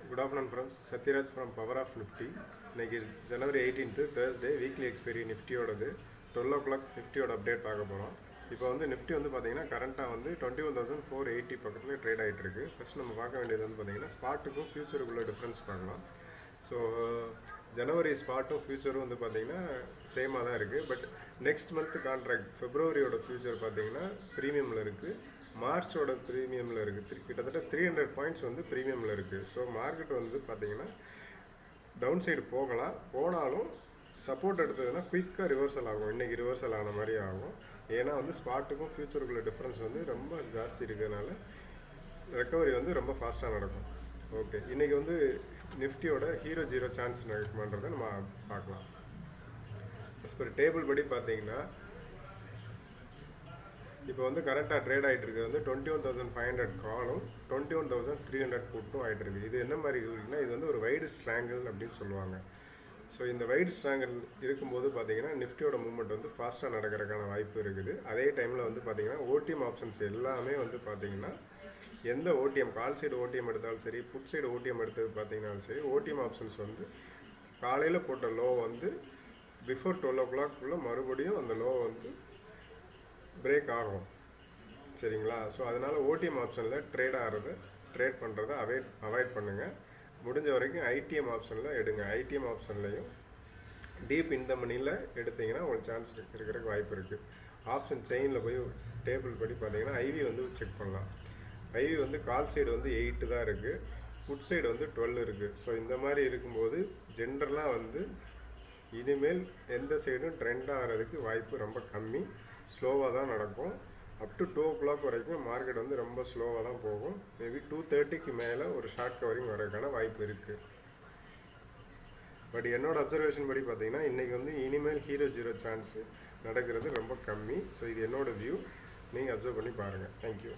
Good afternoon friends. Satyaraj from Power of Nifty. இன்னைக்கு January 18th Thursday weekly expiry நிஃப்டியோடது 12 o'clock நிஃப்டியோட update பார்க்க போகிறோம். இப்போ வந்து நிஃப்டி வந்து பார்த்தீங்கன்னா கரண்ட்டாக வந்து 21,480 பக்கத்தில் ட்ரேட் ஆகிட்டு இருக்கு. ஃபர்ஸ்ட் நம்ம பார்க்க வேண்டியது வந்து பார்த்தீங்கன்னா ஸ்பாட்டுக்கும் ஃபியூச்சருக்குள்ள டிஃப்ரென்ஸ் பார்க்கலாம். ஸோ ஜனவரி ஸ்பாட்டும் ஃபியூச்சரும் வந்து பார்த்தீங்கன்னா சேமாக தான் இருக்குது. பட் நெக்ஸ்ட் மந்த் கான்ட்ராக்ட் ஃபெப்ரவரியோட ஃபியூச்சர் பார்த்தீங்கன்னா ப்ரீமியமில் இருக்குது, மார்ச்சோட ப்ரீமியமில் இருக்குது. கிட்டத்தட்ட 300 பாயிண்ட்ஸ் வந்து ப்ரீமியமில் இருக்குது. ஸோ மார்க்கெட் வந்து பார்த்தீங்கன்னா டவுன் சைடு போனாலும் சப்போர்ட் எடுத்ததுன்னா குயிக்காக ரிவர்சல் ஆகும். இன்றைக்கி ரிவர்சல் ஆன மாதிரி ஆகும். ஏன்னா வந்து ஸ்பாட்டுக்கும் ஃபியூச்சருக்குள்ள டிஃப்ரென்ஸ் வந்து ரொம்ப ஜாஸ்தி இருக்கிறதுனால ரெக்கவரி வந்து ரொம்ப ஃபாஸ்ட்டாக நடக்கும். ஓகே, இன்றைக்கி வந்து நிஃப்டியோட ஹீரோ ஜீரோ சான்ஸ் நடக்குமான்றதை நம்ம பார்க்கலாம். இப்போ டேபிள் படி பார்த்தீங்கன்னா இப்போ வந்து கரெக்டாக ட்ரேட் ஆகிட்டு இருக்குது வந்து 21,500 காலும் 21,300 புட்டும் ஆகிட்டு இருக்குது. இது என்ன மாதிரி இருக்குன்னா, இது வந்து ஒரு வைடு ஸ்ட்ராங்கிள் அப்படின்னு சொல்லுவாங்க. ஸோ இந்த வைடு ஸ்ட்ராங்கிள் இருக்கும்போது பார்த்தீங்கன்னா நிஃப்டியோட மூவ்மெண்ட் வந்து ஃபாஸ்ட்டாக நடக்கிறதுக்கான வாய்ப்பு இருக்குது. அதே டைமில் வந்து பார்த்தீங்கன்னா ஓடிஎம் ஆப்ஷன்ஸ் எல்லாமே வந்து பார்த்தீங்கன்னா எந்த ஓடிஎம் கால் சைடு ஓடிஎம் எடுத்தாலும் சரி, புட் சைடு ஓடிஎம் எடுத்தது பார்த்தீங்கன்னாலும் சரி, ஓடிஎம் ஆப்ஷன்ஸ் வந்து காலையில் போட்ட லோ வந்து பிஃபோர் 12 o'clock மறுபடியும் அந்த லோ வந்து பிரேக் ஆகும். சரிங்களா? ஸோ அதனால் ஓடிஎம் ஆப்ஷனில் ட்ரேட் பண்ணுறதை அவாய்ட் பண்ணுங்கள். முடிஞ்ச வரைக்கும் ஐடிஎம் ஆப்ஷனில் எடுங்க. ஐடிஎம் ஆப்ஷன்லையும் டீப் இந்த மணியில் எடுத்திங்கன்னா உங்களுக்கு சான்ஸ் இருக்கிறதுக்கு வாய்ப்பு இருக்குது. ஆப்ஷன் செயினில் போய் டேபிள் படி பார்த்தீங்கன்னா ஐவி வந்து செக் பண்ணலாம். ஐவி வந்து கால் சைடு வந்து 8 தான் இருக்குது, புட் சைடு வந்து 12 இருக்குது. ஸோ இந்த மாதிரி இருக்கும்போது ஜென்ரலாக வந்து இனிமேல் எந்த சைடும் ட்ரெண்ட் ஆகிறதுக்கு வாய்ப்பு ரொம்ப கம்மி. ஸ்லோவாக தான் நடக்கும். அப் டு 2 o'clock வரைக்கும் மார்க்கெட் வந்து ரொம்ப ஸ்லோவாக தான் போகும். மேபி 2:30க்கு மேலே ஒரு ஷார்ட் கவரிங் வரதுக்கான வாய்ப்பு இருக்குது. பட் என்னோடய அப்சர்வேஷன் படி பார்த்தீங்கன்னா இன்றைக்கி வந்து இனிமேல் ஹீரோ ஜீரோ சான்ஸ் நடக்கிறது ரொம்ப கம்மி. ஸோ இது என்னோடய வியூ. நீங்கள் அப்சர்வ் பண்ணி பாருங்கள். தேங்க்யூ.